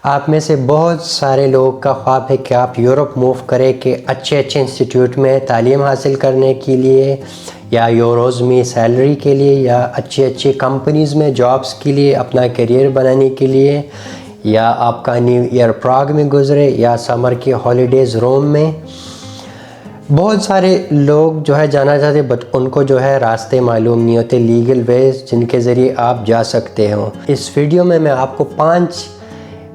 आप में से बहुत सारे लोगों का ख्वाब है कि आप यूरोप मूव करें कि अच्छे इंस्टीट्यूट में तालीम हासिल करने के लिए या यूरोज़ में सैलरी के लिए या अच्छी कंपनीज़ में जॉब्स के लिए, अपना करियर बनाने के लिए, या आपका न्यू ईयर प्राग में गुजरे या समर की हॉलीडेज़ रोम में। बहुत सारे लोग जो है जाना चाहते बट उनको जो है रास्ते मालूम नहीं होते, लीगल वेज जिनके ज़रिए आप जा सकते हो। इस वीडियो में मैं आपको 5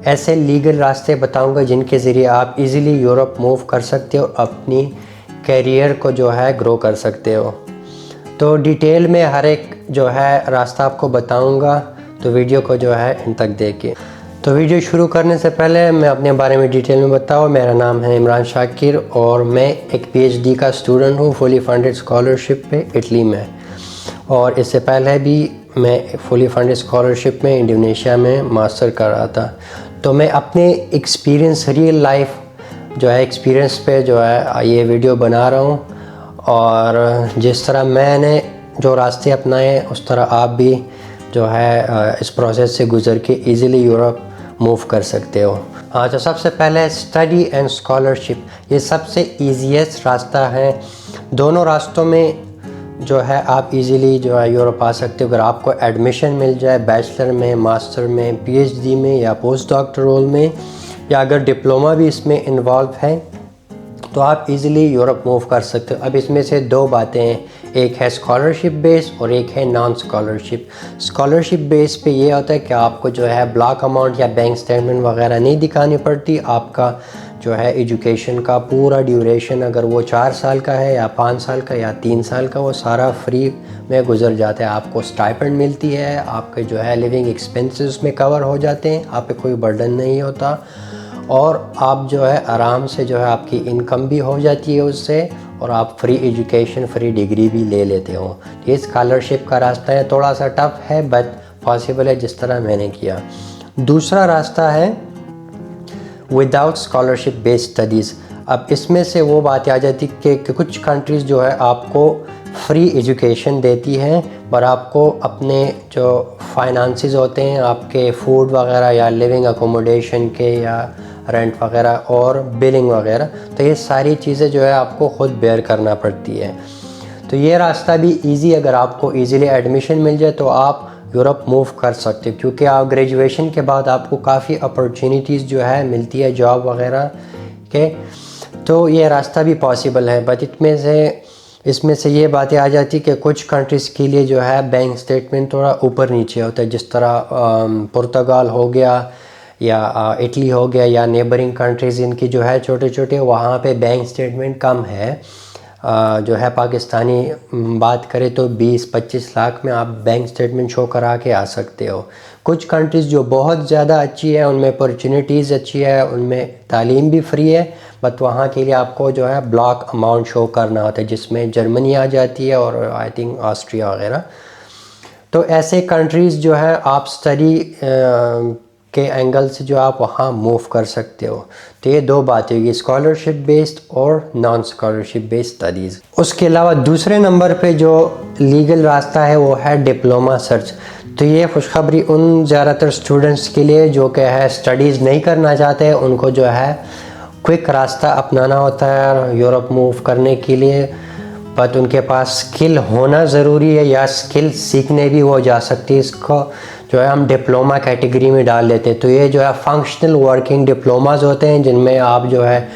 ऐसे लीगल रास्ते बताऊंगा जिनके ज़रिए आप इजीली यूरोप मूव कर सकते हो, अपनी करियर को जो है ग्रो कर सकते हो। तो डिटेल में हर एक जो है रास्ता आपको बताऊंगा, तो वीडियो को जो है इन तक देखिए। तो वीडियो शुरू करने से पहले मैं अपने बारे में डिटेल में बताऊँ। मेरा नाम है इमरान शाकिर और मैं एक PhD का स्टूडेंट हूँ फुली फंडेड स्कॉलरशिप पे इटली में, और इससे पहले भी मैं फुली फंडेड स्कॉलरशिप में इंडोनेशिया में मास्टर कर रहा था। तो मैं अपने एक्सपीरियंस, रियल लाइफ जो है एक्सपीरियंस पे जो है ये वीडियो बना रहा हूँ, और जिस तरह मैंने जो रास्ते अपनाए उस तरह आप भी जो है इस प्रोसेस से गुज़र के इजीली यूरोप मूव कर सकते हो। हाँ, तो सबसे पहले स्टडी एंड स्कॉलरशिप, ये सबसे ईजीएस्ट रास्ता है। दोनों रास्तों में जो है आप इजीली जो है यूरोप आ सकते हो। अगर आपको एडमिशन मिल जाए बैचलर में, मास्टर में, PhD में या पोस्ट डॉक्टर रोल में, या अगर डिप्लोमा भी इसमें इन्वॉल्व है तो आप इजीली यूरोप मूव कर सकते हो। अब इसमें से 2 बातें हैं, एक है स्कॉलरशिप बेस और एक है नॉन स्कॉलरशिप। स्कॉलरशिप बेस पे ये होता है कि आपको जो है ब्लॉक अमाउंट या बैंक स्टेटमेंट वगैरह नहीं दिखानी पड़ती। आपका जो है एजुकेशन का पूरा ड्यूरेशन, अगर वो 4 साल का है या 5 साल का या 3 साल का, वो सारा फ्री में गुजर जाता है। आपको स्टाइपेंड मिलती है, आपके जो है लिविंग एक्सपेंसेस में कवर हो जाते हैं, आप पे कोई बर्डन नहीं होता, और आप जो है आराम से जो है आपकी इनकम भी हो जाती है उससे, और आप फ्री एजुकेशन, फ्री डिग्री भी ले लेते हो। ये स्कॉलरशिप का रास्ता है, थोड़ा सा टफ है बट पॉसिबल है जिस तरह मैंने किया। दूसरा रास्ता है विदाउट स्कॉलरशिप बेस्ड स्टडीज़। अब इसमें से वो बात आ जाती कि कुछ कंट्रीज़ जो है आपको फ्री एजुकेशन देती हैं, पर आपको अपने जो फाइनेंसेस होते हैं, आपके फूड वगैरह या लिविंग अकोमोडेशन के या रेंट वगैरह और बिलिंग वगैरह, तो ये सारी चीज़ें जो है आपको ख़ुद बेयर करना पड़ती है। तो ये रास्ता भी इजी, अगर आपको इजीली एडमिशन मिल जाए तो आप यूरोप मूव कर सकते हो, क्योंकि आप ग्रेजुएशन के बाद आपको काफ़ी अपॉर्चुनिटीज़ जो है मिलती है जॉब वगैरह के, तो ये रास्ता भी पॉसिबल है। बट इसमें से ये बातें आ जाती कि कुछ कंट्रीज़ के लिए जो है बैंक स्टेटमेंट थोड़ा ऊपर नीचे होता है, जिस तरह पुर्तगाल हो गया या इटली हो गया या नेबरिंग कंट्रीज़ इनकी जो है छोटे छोटे, वहाँ पे बैंक स्टेटमेंट कम है। जो है पाकिस्तानी बात करें तो 20-25 लाख में आप बैंक स्टेटमेंट शो करा के आ सकते हो। कुछ कंट्रीज़ जो बहुत ज़्यादा अच्छी है, उनमें अपॉर्चुनिटीज़ अच्छी है, उनमें तालीम भी फ्री है, बट वहाँ के लिए आपको जो है ब्लॉक अमाउंट शो करना होता है, जिसमें जर्मनी आ जाती है और आई थिंक ऑस्ट्रिया वगैरह। तो ऐसे कंट्रीज़ जो है आप स्टडी के एंगल से जो आप वहाँ मूव कर सकते हो। तो ये 2 बातें होगी, स्कॉलरशिप बेस्ड और नॉन स्कॉलरशिप बेस्ड स्टडीज़। उसके अलावा दूसरे नंबर पे जो लीगल रास्ता है वो है डिप्लोमा सर्च। तो ये खुशखबरी उन ज़्यादातर स्टूडेंट्स के लिए जो कि है स्टडीज़ नहीं करना चाहते, उनको जो है क्विक रास्ता अपनाना होता है यूरोप मूव करने के लिए, बट उनके पास स्किल होना ज़रूरी है या स्किल सीखने भी वो जा सकती है। इसको जो है हम डिप्लोमा कैटेगरी में डाल लेते हैं। तो ये जो है फंक्शनल वर्किंग डिप्लोमास होते हैं, जिनमें आप जो है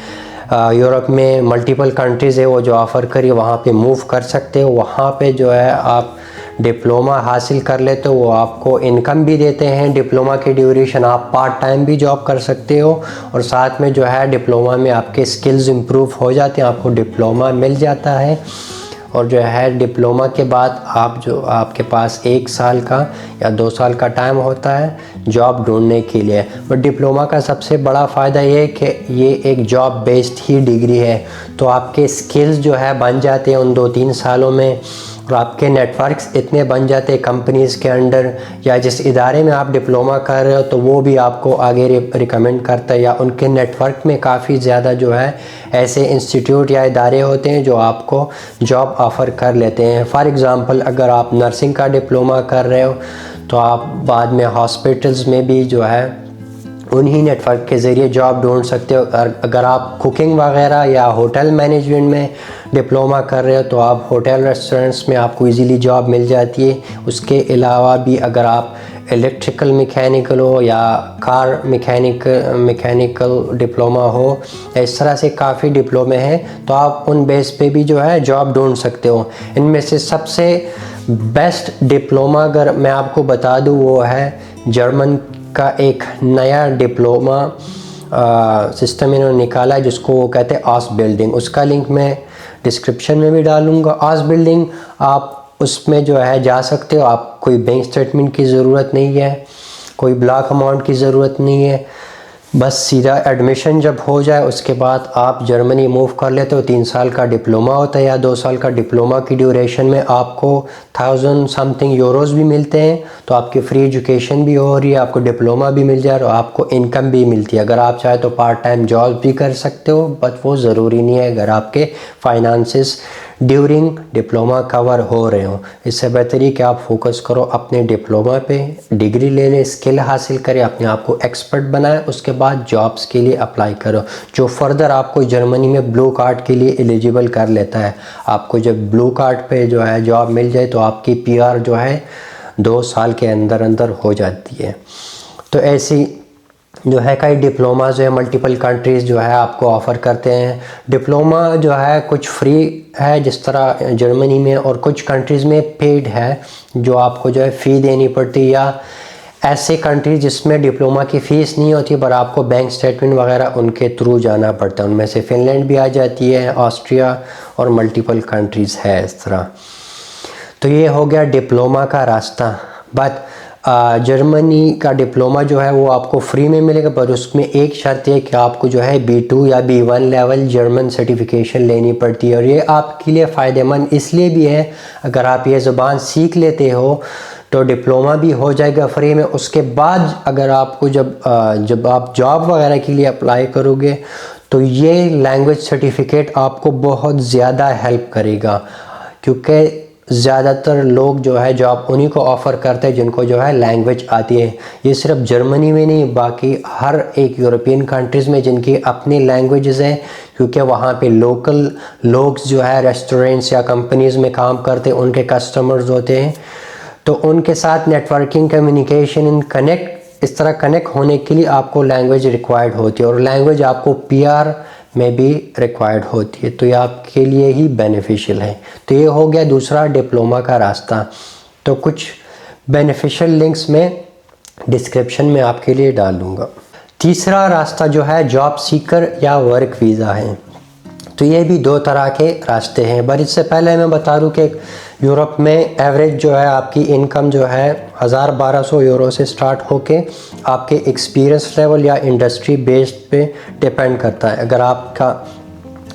यूरोप में मल्टीपल कंट्रीज़ है वो जो ऑफ़र करिए वहाँ पे मूव कर सकते हो। वहाँ पे जो है आप डिप्लोमा हासिल कर लेते हो, वो आपको इनकम भी देते हैं। डिप्लोमा की ड्यूरेशन आप पार्ट टाइम भी जॉब कर सकते हो, और साथ में जो है डिप्लोमा में आपके स्किल्स इम्प्रूव हो जाते हैं, आपको डिप्लोमा मिल जाता है। और जो है डिप्लोमा के बाद आपके पास 1 साल का या 2 साल का टाइम होता है जॉब ढूंढने के लिए। बट डिप्लोमा का सबसे बड़ा फ़ायदा ये है कि ये एक जॉब बेस्ड ही डिग्री है, तो आपके स्किल्स जो है बन जाते हैं उन 2-3 सालों में, और आपके नेटवर्क्स इतने बन जाते हैं कंपनीज़ के अंडर, या जिस इदारे में आप डिप्लोमा कर रहे हो तो वो भी आपको आगे रिकमेंड करता है, या उनके नेटवर्क में काफ़ी ज़्यादा जो है ऐसे इंस्टीट्यूट या इदारे होते हैं जो आपको जॉब ऑफ़र कर लेते हैं। फॉर एग्ज़ाम्पल, अगर आप नर्सिंग का डिप्लोमा कर रहे हो तो आप बाद में हॉस्पिटल्स में भी जो है उन्हीं नेटवर्क के ज़रिए जॉब ढूंढ सकते हो। अगर आप कुकिंग वगैरह या होटल मैनेजमेंट में डिप्लोमा कर रहे हो तो आप होटल रेस्टोरेंट्स में आपको इजीली जॉब मिल जाती है। उसके अलावा भी अगर आप इलेक्ट्रिकल मैकेनिकल हो या कार मैकेनिकल डिप्लोमा हो, इस तरह से काफ़ी डिप्लोमे हैं, तो आप उन बेस पे भी जो है जॉब ढूंढ सकते हो। इनमें से सबसे बेस्ट डिप्लोमा अगर मैं आपको बता दूं वो है जर्मन का एक नया डिप्लोमा सिस्टम इन्होंने निकाला है जिसको वो कहते हैं ऑसबिल्डिंग। उसका लिंक मैं डिस्क्रिप्शन में भी डालूँगा। ऑसबिल्डिंग आप उसमें जो है जा सकते हो। आप कोई बैंक स्टेटमेंट की ज़रूरत नहीं है, कोई ब्लॉक अमाउंट की ज़रूरत नहीं है, बस सीधा एडमिशन जब हो जाए उसके बाद आप जर्मनी मूव कर लेते हो। 3 साल का डिप्लोमा होता है या 2 साल का डिप्लोमा की ड्यूरेशन में आपको 1000 समथिंग यूरोज़ भी मिलते हैं, तो आपकी फ्री एजुकेशन भी हो रही है, आपको डिप्लोमा भी मिल जाए और आपको इनकम भी मिलती है। अगर आप चाहे तो पार्ट टाइम जॉब भी कर सकते हो, बट वो ज़रूरी नहीं है अगर आपके फाइनेंसेस ड्यूरिंग डिप्लोमा कवर हो रहे हो। इससे बेहतर है कि आप फोकस करो अपने डिप्लोमा पे, डिग्री ले लें, स्किल हासिल करें, अपने आप को एक्सपर्ट बनाएं, उसके बाद जॉब्स के लिए अप्लाई करो जो फर्दर आपको जर्मनी में ब्लू कार्ड के लिए एलिजिबल कर लेता है। आपको जब ब्लू कार्ड पे जो है जॉब मिल जाए तो आपकी पीआर जो है 2 साल के अंदर अंदर हो जाती है। तो ऐसी जो है कई डिप्लोमा जो है मल्टीपल कंट्रीज़ जो है आपको ऑफ़र करते हैं। डिप्लोमा जो है कुछ फ्री है जिस तरह जर्मनी में, और कुछ कंट्रीज़ में पेड है जो आपको जो है फ़ी देनी पड़ती है, या ऐसे कंट्रीज जिसमें डिप्लोमा की फ़ीस नहीं होती पर आपको बैंक स्टेटमेंट वगैरह उनके थ्रू जाना पड़ता है। उनमें से फ़िनलैंड भी आ जाती है, ऑस्ट्रिया और मल्टीपल कंट्रीज़ है इस तरह। तो ये हो गया डिप्लोमा का रास्ता। बट जर्मनी का डिप्लोमा जो है वो आपको फ्री में मिलेगा, पर उसमें एक शर्त है कि आपको जो है B2 या B1 लेवल जर्मन सर्टिफिकेशन लेनी पड़ती है। और ये आपके लिए फ़ायदेमंद इसलिए भी है, अगर आप ये ज़ुबान सीख लेते हो तो डिप्लोमा भी हो जाएगा फ्री में। उसके बाद अगर आपको जब आप जॉब वगैरह के लिए अप्लाई करोगे तो ये लैंग्वेज सर्टिफिकेट आपको बहुत ज़्यादा हेल्प करेगा, क्योंकि ज़्यादातर लोग जो है जॉब उन्हीं को ऑफ़र करते हैं जिनको जो है लैंग्वेज आती है। ये सिर्फ जर्मनी में नहीं, बाकी हर एक यूरोपियन कंट्रीज़ में जिनकी अपनी लैंग्वेजेस हैं, क्योंकि वहाँ पे लोकल लोग जो है रेस्टोरेंट्स या कंपनीज़ में काम करते हैं, उनके कस्टमर्स होते हैं, तो उनके साथ नेटवर्किंग, कम्युनिकेशन, कनेक्ट, इस तरह कनेक्ट होने के लिए आपको लैंग्वेज रिक्वायर्ड होती है, और लैंग्वेज आपको पीआर में भी रिक्वायर्ड होती है, तो ये आपके लिए ही बेनिफिशियल है। तो ये हो गया दूसरा डिप्लोमा का रास्ता। तो कुछ बेनिफिशियल लिंक्स में डिस्क्रिप्शन में आपके लिए डाल दूँगा। तीसरा रास्ता जो है जॉब सीकर या वर्क वीज़ा है। तो ये भी 2 तरह के रास्ते हैं। पर इससे पहले मैं बता दूं कि यूरोप में एवरेज जो है आपकी इनकम जो है 1000-1200 यूरो से स्टार्ट होके आपके एक्सपीरियंस लेवल या इंडस्ट्री बेस्ड पे डिपेंड करता है। अगर आपका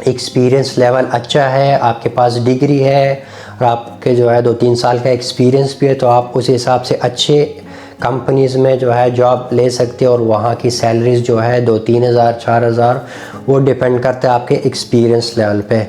एक्सपीरियंस लेवल अच्छा है, आपके पास डिग्री है और आपके जो है 2-3 साल का एक्सपीरियंस भी है, तो आप उस हिसाब से अच्छे कंपनीज़ में जो है जॉब ले सकते हो, और वहाँ की सैलरीज जो है 2-3 हज़ार 4 हज़ार वो डिपेंड करता है आपके एक्सपीरियंस लेवल पे।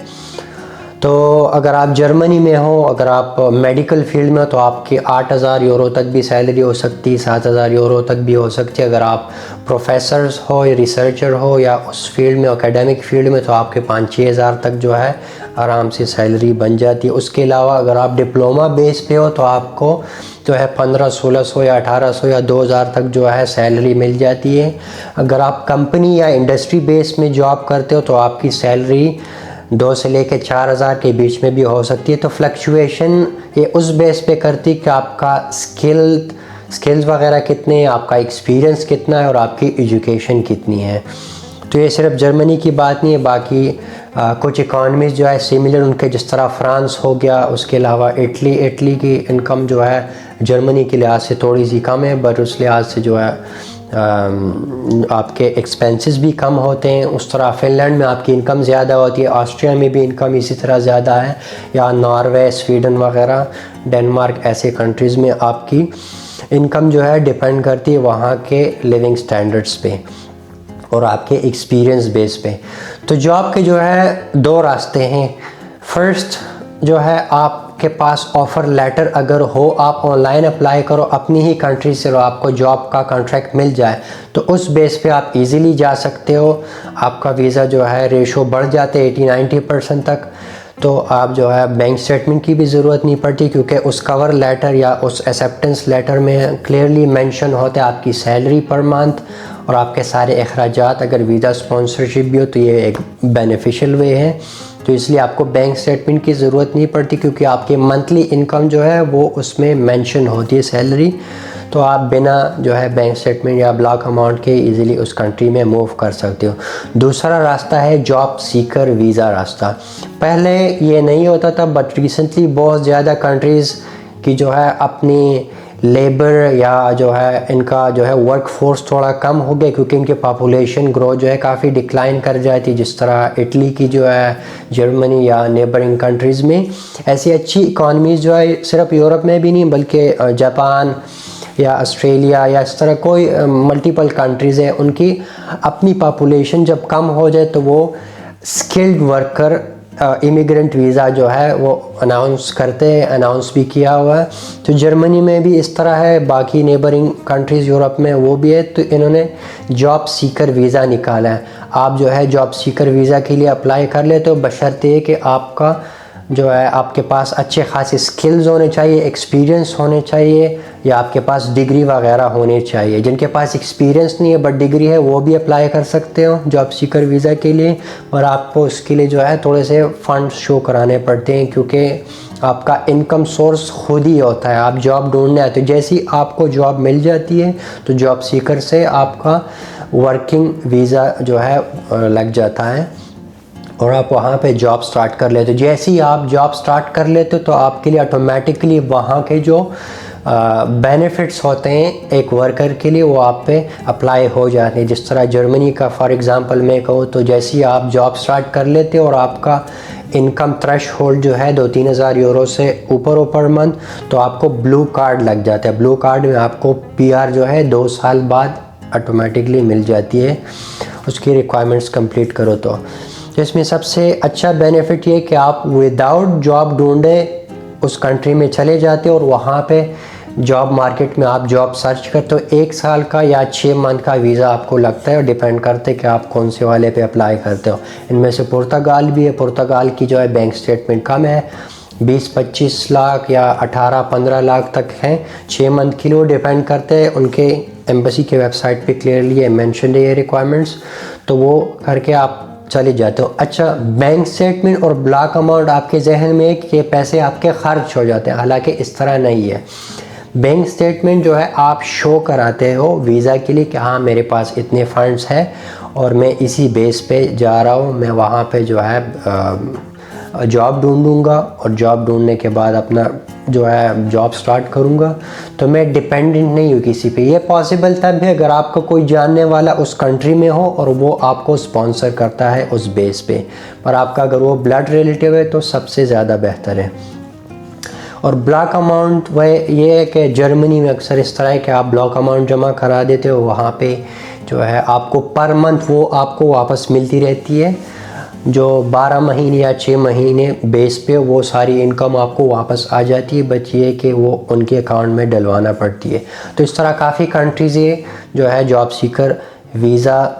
तो अगर आप जर्मनी में हो, अगर आप मेडिकल फील्ड में हो तो आपकी 8000 यूरो तक भी सैलरी हो सकती है, 7000 यूरो तक भी हो सकती है। अगर आप प्रोफेसर्स हो या रिसर्चर हो या उस फील्ड में, एकेडमिक फील्ड में, तो आपके 5-6 हज़ार तक जो है आराम से सैलरी बन जाती है। उसके अलावा अगर आप डिप्लोमा बेस पे हो तो आपको जो है 1500-1600 या 1800 या 2000 तक जो है सैलरी मिल जाती है। अगर आप कंपनी या इंडस्ट्री बेस में जॉब करते हो तो आपकी सैलरी 2 से लेकर 4000 के बीच में भी हो सकती है। तो फ्लक्चुएशन ये उस बेस पे करती कि आपका स्किल्स वगैरह कितने हैं, आपका एक्सपीरियंस कितना है और आपकी एजुकेशन कितनी है। तो ये सिर्फ जर्मनी की बात नहीं है, बाकी कुछ इकॉनमीज़ जो है सिमिलर उनके, जिस तरह फ्रांस हो गया, उसके अलावा इटली की इनकम जो है जर्मनी के लिहाज से थोड़ी सी कम है, बट उस लिहाज से जो है आपके एक्सपेंसेस भी कम होते हैं। उस तरह फ़िनलैंड में आपकी इनकम ज़्यादा होती है, ऑस्ट्रिया में भी इनकम इसी तरह ज़्यादा है, या नॉर्वे, स्वीडन वगैरह, डेनमार्क, ऐसे कंट्रीज़ में आपकी इनकम जो है डिपेंड करती है वहाँ के लिविंग स्टैंडर्ड्स पे और आपके एक्सपीरियंस बेस पे। तो जॉब के जो है 2 रास्ते हैं। फर्स्ट जो है आपके आपके पास ऑफ़र लेटर अगर हो, आप ऑनलाइन अप्लाई करो, अपनी ही कंट्री से आपको जॉब का कॉन्ट्रैक्ट मिल जाए तो उस बेस पे आप इजीली जा सकते हो। आपका वीज़ा जो है रेशो बढ़ जाते हैं 80-90% तक। तो आप जो है बैंक स्टेटमेंट की भी ज़रूरत नहीं पड़ती, क्योंकि उस कवर लेटर या उस एक्सेप्टेंस लेटर में क्लियरली मेंशन होता है आपकी सैलरी पर मंथ और आपके सारे अखराजात। अगर वीज़ा स्पॉन्सरशिप भी हो तो ये एक बेनिफिशियल वे है, तो इसलिए आपको बैंक स्टेटमेंट की ज़रूरत नहीं पड़ती, क्योंकि आपकी मंथली इनकम जो है वो उसमें मेंशन होती है सैलरी। तो आप बिना जो है बैंक स्टेटमेंट या ब्लॉक अमाउंट के इजीली उस कंट्री में मूव कर सकते हो। दूसरा रास्ता है जॉब सीकर वीज़ा रास्ता। पहले ये नहीं होता था, बट रिसेंटली बहुत ज़्यादा कंट्रीज़ की जो है अपनी लेबर या जो है इनका जो है वर्क फोर्स थोड़ा कम हो गया, क्योंकि इनकी पॉपुलेशन ग्रोथ जो है काफ़ी डिक्लाइन कर जाती, जिस तरह इटली की जो है, जर्मनी या नेबरिंग कंट्रीज़ में ऐसी अच्छी इकॉनमीज़ जो है सिर्फ यूरोप में भी नहीं बल्कि जापान या ऑस्ट्रेलिया या इस तरह कोई मल्टीपल कंट्रीज़ है, उनकी अपनी पॉपुलेशन जब कम हो जाए तो वो स्किल्ड वर्कर इमिग्रेंट वीज़ा जो है वो अनाउंस करते हैं, अनाउंस भी किया हुआ है। तो जर्मनी में भी इस तरह है, बाकी नेबरिंग कंट्रीज़ यूरोप में वो भी है। तो इन्होंने जॉब सीकर वीज़ा निकाला है। आप जो है जॉब सीकर वीज़ा के लिए अप्लाई कर लेते हो, बशर्ते कि आपका जो है आपके पास अच्छे खासे स्किल्स होने चाहिए, एक्सपीरियंस होने चाहिए, या आपके पास डिग्री वगैरह होनी चाहिए। जिनके पास एक्सपीरियंस नहीं है बट डिग्री है वो भी अप्लाई कर सकते हो जॉब सीकर वीज़ा के लिए, और आपको उसके लिए जो है थोड़े से फंड्स शो कराने पड़ते हैं, क्योंकि आपका इनकम सोर्स खुद ही होता है। आप जॉब ढूंढने आते हो, जैसी आपको जॉब मिल जाती है तो जॉब सीकर से आपका वर्किंग वीज़ा जो है लग जाता है और आप वहाँ पे जॉब स्टार्ट कर लेते हो। जैसे ही आप जॉब स्टार्ट कर लेते हो तो आपके लिए ऑटोमेटिकली वहाँ के जो बेनिफिट्स होते हैं एक वर्कर के लिए वो आप पे अप्लाई हो जाते हैं। जिस तरह जर्मनी का फॉर एग्ज़ाम्पल मैं कहूँ तो जैसे ही आप जॉब स्टार्ट कर लेते हो और आपका इनकम थ्रेश होल्ड जो है 2-3 हज़ार यूरो से ऊपर हो पर मंथ, तो आपको ब्लू कार्ड लग जाता है। ब्लू कार्ड में आपको PR जो है 2 साल बाद ऑटोमेटिकली मिल जाती है, उसकी रिक्वायरमेंट्स कंप्लीट करो तो इसमें सबसे अच्छा बेनिफिट ये कि आप विदाउट जॉब ढूंढे उस कंट्री में चले जाते हो और वहाँ पे जॉब मार्केट में आप जॉब सर्च करते हो। 1 साल का या 6 मंथ का वीज़ा आपको लगता है और डिपेंड करते हैं कि आप कौन से वाले पे अप्लाई करते हो। इनमें से पुर्तगाल भी है। पुर्तगाल की जो है बैंक स्टेटमेंट कम है, 20-25 लाख या 18-15 लाख तक हैं 6 मंथ के लिए, डिपेंड करते हैं। उनके एम्बेसी के वेबसाइट पे क्लियरली है मेंशन है ये रिक्वायरमेंट्स, तो वो करके आप चले जाते हो। अच्छा, बैंक स्टेटमेंट और ब्लॉक अमाउंट आपके जहन में कि पैसे आपके खर्च हो जाते हैं, हालांकि इस तरह नहीं है। बैंक स्टेटमेंट जो है आप शो कराते हो वीज़ा के लिए कि हाँ मेरे पास इतने फंड्स हैं और मैं इसी बेस पे जा रहा हूँ, मैं वहाँ पे जो है जॉब ढूंढूंगा और जॉब ढूंढने के बाद अपना जो है जॉब स्टार्ट करूंगा, तो मैं डिपेंडेंट नहीं हूँ किसी पे। ये पॉसिबल तब है अगर आपका कोई जानने वाला उस कंट्री में हो और वो आपको स्पॉन्सर करता है उस बेस पे, पर आपका अगर वो ब्लड रिलेटिव है तो सबसे ज़्यादा बेहतर है। और ब्लॉक अमाउंट वह ये है कि जर्मनी में अक्सर इस तरह है कि आप ब्लॉक अमाउंट जमा करा देते हो, वहाँ पे जो है आपको पर मंथ वो आपको वापस मिलती रहती है, जो 12 महीने या 6 महीने बेस पे वो सारी इनकम आपको वापस आ जाती है। बच ये कि वो उनके अकाउंट में डलवाना पड़ती है। तो इस तरह काफ़ी कंट्रीज़ ये जो है जॉब सीकर वीज़ा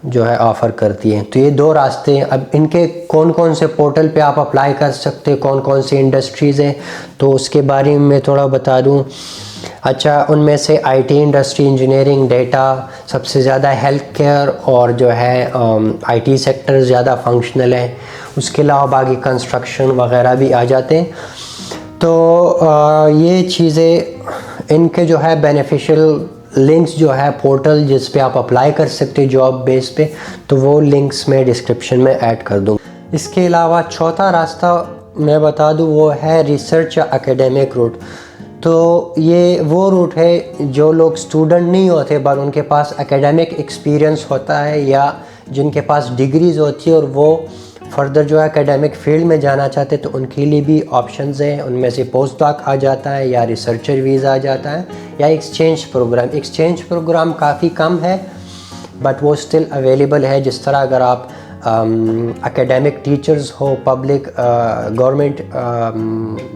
जो है ऑफ़र करती हैं। तो ये 2 रास्ते हैं। अब इनके कौन कौन से पोर्टल पे आप अप्लाई कर सकते हैं, कौन कौन सी इंडस्ट्रीज़ हैं, तो उसके बारे में मैं थोड़ा बता दूं। अच्छा, उनमें से IT इंडस्ट्री, इंजीनियरिंग, डेटा सबसे ज़्यादा, हेल्थ केयर और जो है IT सेक्टर ज़्यादा फंक्शनल है। उसके अलावा बाकी कंस्ट्रक्शन वगैरह भी आ जाते हैं। तो ये चीज़ें इनके जो है बेनिफिशियल लिंक्स जो है पोर्टल जिस पे आप अप्लाई कर सकते हो जॉब बेस पे, तो वो लिंक्स मैं डिस्क्रिप्शन में ऐड कर दूँ। इसके अलावा चौथा रास्ता मैं बता दूँ वो है रिसर्च या एकेडमिक रूट। तो ये वो रूट है जो लोग स्टूडेंट नहीं होते पर उनके पास एकेडमिक एक्सपीरियंस होता है या जिनके पास डिग्रीज़ होती है और वो फर्दर जो है एकेडमिक फील्ड में जाना चाहते तो उनके लिए भी ऑप्शंस हैं। उनमें से पोस्ट डॉक आ जाता है या रिसर्चर वीज़ा आ जाता है या एक्सचेंज प्रोग्राम। एक्सचेंज प्रोग्राम काफ़ी कम है बट वो स्टिल अवेलेबल है। जिस तरह अगर आप एकेडमिक टीचर्स हो, पब्लिक गवर्नमेंट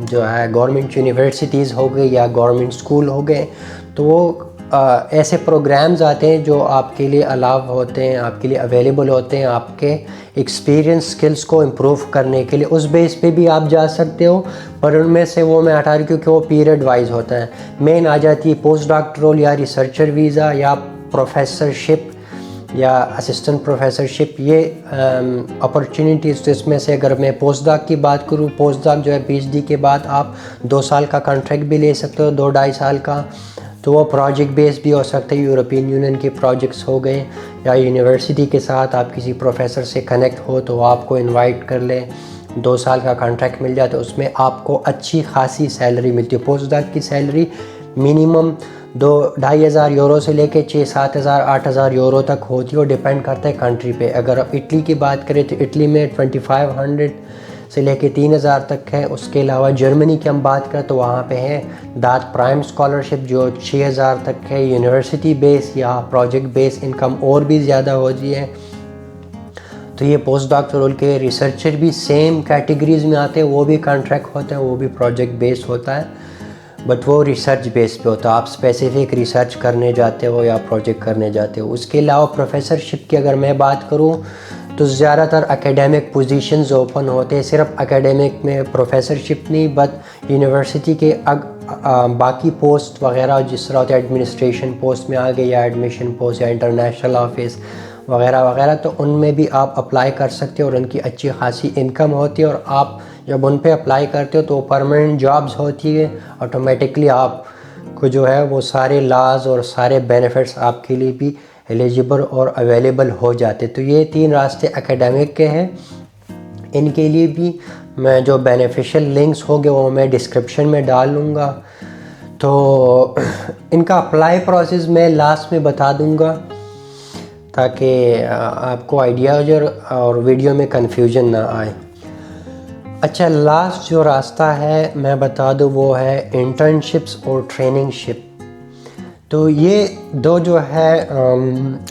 जो है गवर्नमेंट यूनिवर्सिटीज़ हो गई या गवर्नमेंट स्कूल हो गए, तो वो ऐसे प्रोग्राम्स आते हैं जो आपके लिए अलाव होते हैं, आपके लिए अवेलेबल होते हैं आपके एक्सपीरियंस स्किल्स को इम्प्रूव करने के लिए। उस बेस पे भी आप जा सकते हो, पर उनमें से वो मैं हटा रही हूँ क्योंकि वो पीरियड वाइज होता है। मेन आ जाती है पोस्ट डॉक्टरल या रिसर्चर वीज़ा या प्रोफेसरशिप या असिस्टेंट प्रोफेसरशिप, ये अपॉर्चुनिटीज़। तो इसमें से अगर मैं पोस्ट डॉक की बात करूँ, पोस्ट डॉक जो है PhD के बाद आप 2 साल का कॉन्ट्रैक्ट भी ले सकते हो, 2-2.5 साल का। तो वो प्रोजेक्ट बेस भी हो सकता है, यूरोपियन यूनियन के प्रोजेक्ट्स हो गए, या यूनिवर्सिटी के साथ आप किसी प्रोफेसर से कनेक्ट हो तो वो आपको इनवाइट कर ले, 2 साल का कॉन्ट्रैक्ट मिल जाता है, उसमें आपको अच्छी खासी सैलरी मिलती है। पोस्ट डॉक की सैलरी मिनिमम 2-2,500 यूरो से लेके 6-7 हज़ार 8 हज़ार यूरो तक होती है, और डिपेंड करता है कंट्री पे। अगर आप इटली की बात करें तो इटली में 2500 से लेके 3,000 तक है। उसके अलावा जर्मनी की हम बात करें तो वहाँ पे है दात प्राइम स्कॉलरशिप जो 6,000 तक है। यूनिवर्सिटी बेस या प्रोजेक्ट बेस इनकम और भी ज़्यादा होती है। तो ये पोस्ट डॉक्टरल के रिसर्चर भी सेम कैटेगरीज में आते हैं, वो भी कॉन्ट्रैक्ट होते हैं, वो भी प्रोजेक्ट बेस होता है, बट वो रिसर्च बेस पे होता है। आप स्पेसिफिक रिसर्च करने जाते हो या प्रोजेक्ट करने जाते हो। उसके अलावा प्रोफेसरशिप की अगर मैं बात करूँ तो ज़्यादातर एकेडमिक पोजीशंस ओपन होते हैं। सिर्फ एकेडमिक में प्रोफेसरशिप नहीं, बट यूनिवर्सिटी के बाकी पोस्ट वगैरह जिस तरह होते हैं, एडमिनिस्ट्रेशन पोस्ट में आ गए या एडमिशन पोस्ट या इंटरनेशनल ऑफिस वगैरह वगैरह, तो उनमें भी आप अप्लाई कर सकते हो और उनकी अच्छी खासी इनकम होती है। और आप जब उन पे अप्लाई करते हो तो परमानेंट जॉब्स होती है, ऑटोमेटिकली आपको जो है वो सारे लाज और सारे बेनिफिट्स आपके लिए भी एलिजिबल और अवेलेबल हो जाते। तो ये 3 रास्ते एकेडमिक के हैं। इनके लिए भी मैं जो बेनिफिशियल लिंक्स होंगे वो मैं डिस्क्रिप्शन में डाल लूँगा। तो इनका अप्लाई प्रोसेस मैं लास्ट में बता दूँगा ताकि आपको आइडिया हो जाए और वीडियो में कन्फ्यूजन ना आए। अच्छा, लास्ट जो रास्ता है मैं बता दूँ वो है इंटर्नशिप्स और ट्रेनिंगशिप। तो ये 2 जो है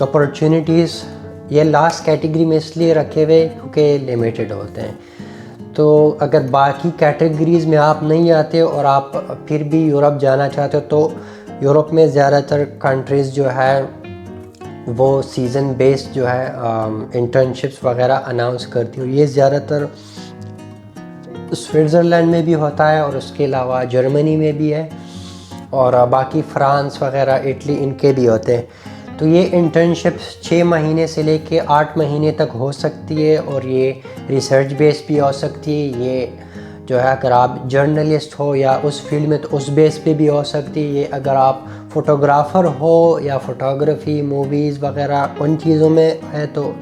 अपॉर्चुनिटीज़ ये लास्ट कैटेगरी में इसलिए रखे हुए क्योंकि लिमिटेड होते हैं। तो अगर बाकी कैटेगरीज़ में आप नहीं आते और आप फिर भी यूरोप जाना चाहते हो तो यूरोप में ज़्यादातर कंट्रीज़ जो है वो सीज़न बेस्ड जो है इंटर्नशिप्स वगैरह अनाउंस करती है। ये ज़्यादातर स्विट्ज़रलैंड में भी होता है और उसके अलावा जर्मनी में भी है, और बाकी फ्रांस वगैरह इटली इनके भी होते हैं। तो ये इंटर्नशिप 6 महीने से लेके 8 महीने तक हो सकती है, और ये रिसर्च बेस भी हो सकती है। ये जो है अगर आप जर्नलिस्ट हो या उस फील्ड में तो उस बेस पे भी हो सकती है। ये अगर आप फोटोग्राफ़र हो या फोटोग्राफी मूवीज़ वगैरह उन चीज़ों में है तो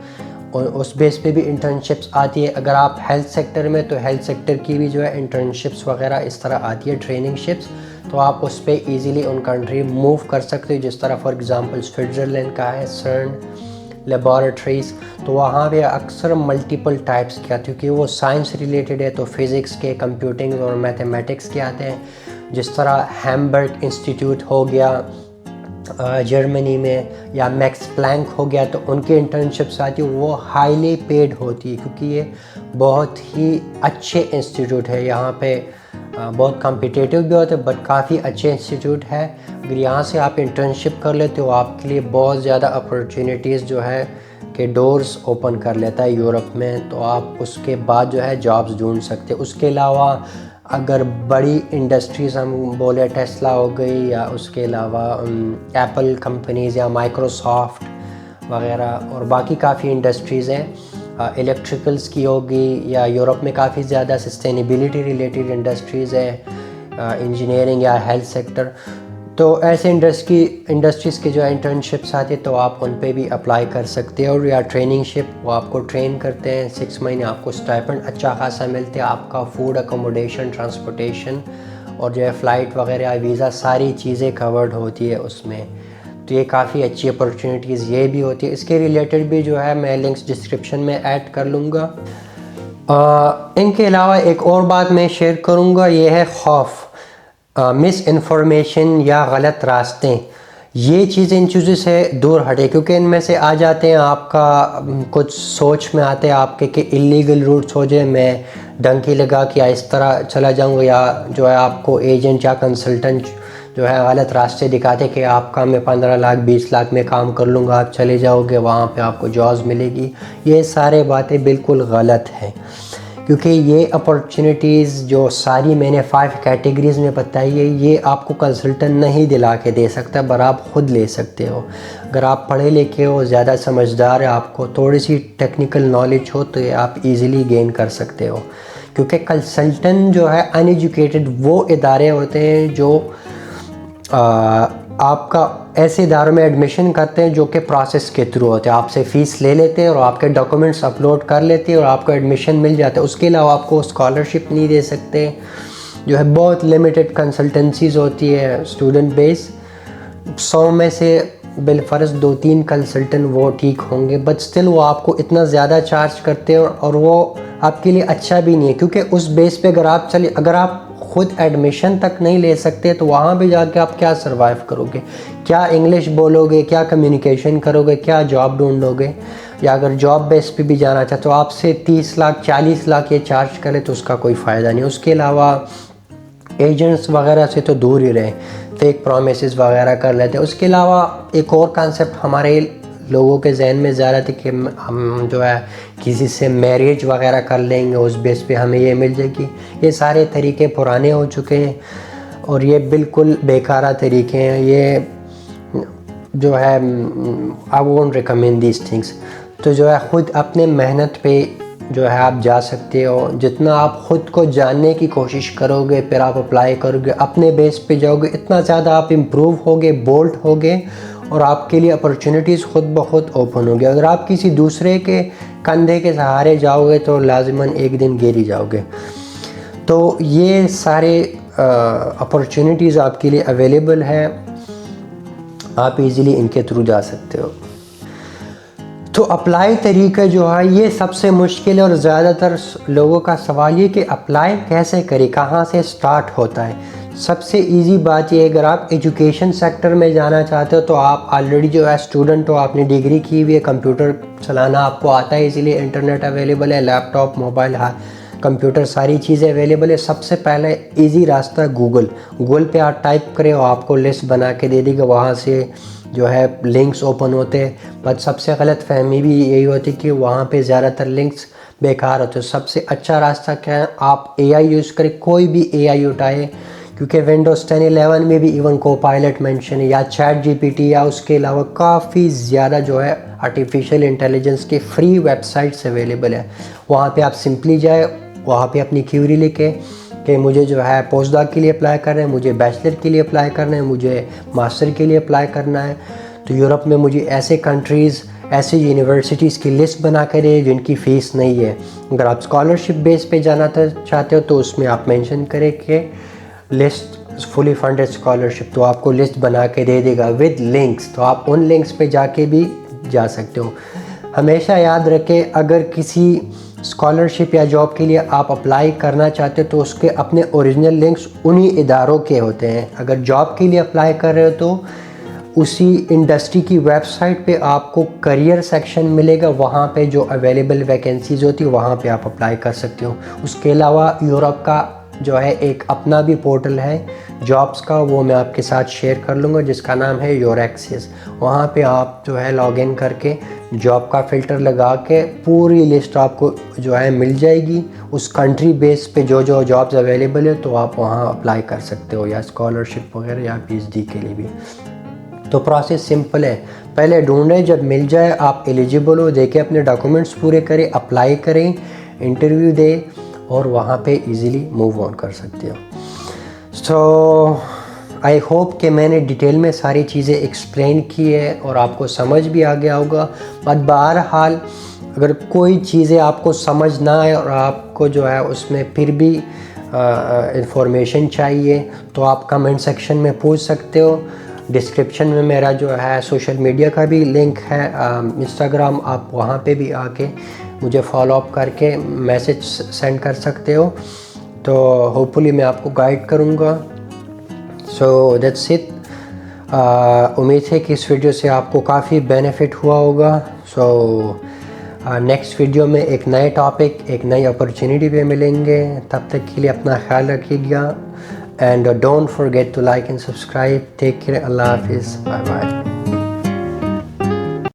उस बेस पे भी इंटर्नशिप्स आती है। अगर आप हेल्थ सेक्टर में तो हेल्थ सेक्टर की भी जो है इंटर्नशिप्स वगैरह इस तरह आती है, ट्रेनिंगशिप्स। तो आप उस पर ईज़िली उन कंट्री मूव कर सकते हो। जिस तरह फॉर एग्ज़ाम्पल स्विट्ज़रलैंड का है सर्न लेबॉरेटरीज़, तो वहाँ पे अक्सर मल्टीपल टाइप्स के आते हैं क्योंकि वो साइंस रिलेटेड है। तो फिज़िक्स के, कंप्यूटिंग और मैथमेटिक्स के आते हैं। जिस तरह हैम्बर्ग इंस्टीट्यूट हो गया जर्मनी में, या मैक्स प्लैंक हो गया, तो उनके इंटर्नशिप्स आती है, वो हाईली पेड होती है क्योंकि ये बहुत ही अच्छे इंस्टीट्यूट है। यहाँ पे बहुत कॉम्पिटिटिव भी होते हैं बट काफ़ी अच्छे इंस्टीट्यूट है। अगर यहाँ से आप इंटर्नशिप कर लेते हो आपके लिए बहुत ज़्यादा अपॉर्चुनिटीज़ जो है कि डोर्स ओपन कर लेता है यूरोप में। तो आप उसके बाद जो है जॉब्स ढूंढ सकते हैं। उसके अलावा अगर बड़ी इंडस्ट्रीज़ हम बोले टेस्ला हो गई, या उसके अलावा एप्पल कंपनीज़ या माइक्रोसॉफ्ट वगैरह और बाकी काफ़ी इंडस्ट्रीज़ हैं, इलेक्ट्रिकल्स की होगी, या यूरोप में काफ़ी ज़्यादा सस्टेनेबिलिटी रिलेटेड इंडस्ट्रीज़ है, इंजीनियरिंग या हेल्थ सेक्टर। तो ऐसे इंडस्ट्रीज़ के जो इंटर्नशिप्स आते हैं तो आप उन पे भी अप्लाई कर सकते हो। और या ट्रेनिंगशिप, वो आपको ट्रेन करते हैं 6 महीने, आपको स्टाइपेंड अच्छा खासा मिलते हैं, आपका फूड अकोमोडेशन ट्रांसपोर्टेशन और जो है फ़्लाइट वगैरह वीज़ा सारी चीज़ें कवर्ड होती है उसमें। तो ये काफ़ी अच्छी अपॉर्चुनिटीज़ ये भी होती है। इसके रिलेटेड भी जो है मैं लिंक्स डिस्क्रिप्शन में ऐड कर लूँगा। इनके अलावा एक और बात मैं शेयर करूँगा, ये है खौफ, मिस इन्फॉर्मेशन या गलत रास्ते। ये चीज़ें इन चीज़ों से दूर हटे, क्योंकि इनमें से आ जाते हैं आपका कुछ सोच में आते हैं आपके कि इलीगल रूट्स हो जाए, मैं डंकी लगा के या इस तरह चला जाऊँगा, या जो है आपको एजेंट या कंसल्टेंट जो है गलत रास्ते दिखाते कि आपका मैं 15 लाख 20 लाख में काम कर लूँगा, आप चले जाओगे, वहाँ पे आपको जॉब्स मिलेगी। ये सारे बातें बिल्कुल गलत हैं, क्योंकि ये अपॉर्चुनिटीज़ जो सारी मैंने 5 कैटेगरीज़ में बताई है, ये आपको कंसल्टेंट नहीं दिला के दे सकता, पर आप ख़ुद ले सकते हो। अगर आप पढ़े लिखे हो, ज़्यादा समझदार है, आपको थोड़ी सी टेक्निकल नॉलेज हो, तो ये आप इजीली गेन कर सकते हो। क्योंकि कंसल्टेंट जो है अनएजुकेटेड वो इदारे होते हैं जो आपका ऐसे इदारों में एडमिशन करते हैं जो कि प्रोसेस के थ्रू होते हैं, आपसे फ़ीस ले लेते हैं और आपके डॉक्यूमेंट्स अपलोड कर लेते हैं और आपको एडमिशन मिल जाता है। उसके अलावा आपको स्कॉलरशिप नहीं दे सकते, जो है बहुत लिमिटेड कंसल्टेंसीज़ होती है स्टूडेंट बेस। 100 में से बिलफर्ज 2-3 कंसल्टेंट वो ठीक होंगे, बट स्टिल वो आपको इतना ज़्यादा चार्ज करते हैं और वो आपके लिए अच्छा भी नहीं है, क्योंकि उस बेस पे अगर आप खुद एडमिशन तक नहीं ले सकते तो वहाँ पे जाके आप क्या सर्वाइव करोगे, क्या इंग्लिश बोलोगे, क्या कम्युनिकेशन करोगे, क्या जॉब ढूंढोगे। या अगर जॉब बेस पे भी जाना चाहते तो आपसे 30 लाख 40 लाख ये चार्ज करे तो उसका कोई फ़ायदा नहीं। उसके अलावा एजेंट्स वगैरह से तो दूर ही रहें, फेक प्रोमिसेस वगैरह कर लेते हैं। उसके अलावा एक और कॉन्सेप्ट हमारे लोगों के जहन में ज़्यादा थी कि हम जो है किसी से मैरिज वगैरह कर लेंगे, उस बेस पे हमें ये मिल जाएगी। ये सारे तरीके पुराने हो चुके हैं और ये बिल्कुल बेकारा तरीके हैं। ये जो है I won't recommend these things. तो जो है ख़ुद अपने मेहनत पे जो है आप जा सकते हो। जितना आप ख़ुद को जानने की कोशिश करोगे, फिर आप अप्लाई करोगे, अपने बेस पे जाओगे, इतना ज़्यादा आप इम्प्रूव होगे, बोल्ड होगे और आपके लिए अपॉर्चुनिटीज़ ख़ुद ब खुद ओपन होगी। अगर आप किसी दूसरे के कंधे के सहारे जाओगे तो लाज़िमन एक दिन गिर ही जाओगे। तो ये सारे अपॉर्चुनिटीज़ आपके लिए अवेलेबल है, आप इजीली इनके थ्रू जा सकते हो। तो अप्लाई तरीका जो है ये सबसे मुश्किल है और ज़्यादातर लोगों का सवाल ये कि अप्लाई कैसे करें, कहाँ से स्टार्ट होता है। सबसे इजी बात ये, अगर आप एजुकेशन सेक्टर में जाना चाहते हो तो आप ऑलरेडी जो है स्टूडेंट हो, आपने डिग्री की हुई है, कंप्यूटर चलाना आपको आता है, इसीलिए इंटरनेट अवेलेबल है, लैपटॉप, मोबाइल, कंप्यूटर, सारी चीज़ें अवेलेबल है। सबसे पहले इजी रास्ता गूगल पे आप टाइप करें और आपको लिस्ट बना के दे देगा, वहाँ से जो है लिंक्स ओपन होते हैं। बट सबसे गलत फहमी भी यही होती कि वहाँ पे ज़्यादातर लिंक्स बेकार होते हैं। सबसे अच्छा रास्ता क्या है, आप AI यूज़ करें, कोई भी AI उठाए, क्योंकि विंडोज़ 10 11 में भी इवन कोपायलट मेंशन है, या ChatGPT, या उसके अलावा काफ़ी ज़्यादा जो है आर्टिफिशियल इंटेलिजेंस के फ्री वेबसाइट्स अवेलेबल है। वहाँ पे आप सिंपली जाए, वहाँ पे अपनी क्यूरी लिखे कि मुझे जो है पोस्ट डॉक के लिए अप्लाई करना है, मुझे बैचलर के लिए अप्लाई करना है, मुझे मास्टर के लिए अप्लाई करना है, तो यूरोप में मुझे ऐसे कंट्रीज़, ऐसे यूनिवर्सिटीज़ की लिस्ट बना कर दे जिनकी फ़ीस नहीं है। अगर आप स्कॉलरशिप बेस पे जाना चाहते हो तो उसमें आप मेंशन करें कि लिस्ट फुली फंडेड स्कॉलरशिप, तो आपको लिस्ट बना के दे देगा विद लिंक्स, तो आप उन लिंक्स पे जाके भी जा सकते हो। हमेशा याद रखें, अगर किसी स्कॉलरशिप या जॉब के लिए आप अप्लाई करना चाहते हो तो उसके अपने ओरिजिनल लिंक्स उन्हीं इदारों के होते हैं। अगर जॉब के लिए अप्लाई कर रहे हो तो उसी इंडस्ट्री की वेबसाइट पे आपको करियर सेक्शन मिलेगा, वहाँ पे जो अवेलेबल वैकेंसीज़ होती है वहाँ पे आप अप्लाई कर सकते हो। उसके अलावा यूरोप का जो है एक अपना भी पोर्टल है जॉब्स का, वो मैं आपके साथ शेयर कर लूँगा, जिसका नाम है यूरेक्सिस। वहाँ पे आप जो है लॉगिन करके जॉब का फ़िल्टर लगा के पूरी लिस्ट आपको जो है मिल जाएगी। उस कंट्री बेस पे जो जो जॉब्स अवेलेबल है तो आप वहाँ अप्लाई कर सकते हो, या स्कॉलरशिप वगैरह या PhD के लिए भी। तो प्रोसेस सिंपल है, पहले ढूंढें, जब मिल जाए आप एलिजिबल हो, देखें अपने डॉक्यूमेंट्स पूरे करें, अप्लाई करें, इंटरव्यू दें और वहाँ पे इजीली मूव ऑन कर सकते हो। सो आई होप कि मैंने डिटेल में सारी चीज़ें एक्सप्लेन की है और आपको समझ भी आ गया होगा। बट बहरहाल अगर कोई चीज़ें आपको समझ ना आए और आपको जो है उसमें फिर भी इंफॉर्मेशन चाहिए तो आप कमेंट सेक्शन में पूछ सकते हो। डिस्क्रिप्शन में मेरा जो है सोशल मीडिया का भी लिंक है, इंस्टाग्राम, आप वहाँ पे भी आके मुझे फॉलोअप करके मैसेज सेंड कर सकते हो। तो होपफुली मैं आपको गाइड करूँगा। So that's it. उम्मीद है कि इस वीडियो से आपको काफ़ी बेनिफिट हुआ होगा। सो नेक्स्ट वीडियो में एक नए टॉपिक, एक नई अपॉर्चुनिटी पे मिलेंगे। तब तक के लिए अपना ख्याल रखिएगा and don't forget to like and subscribe. Take care, अल्लाह हाफिज़, बाय बाय।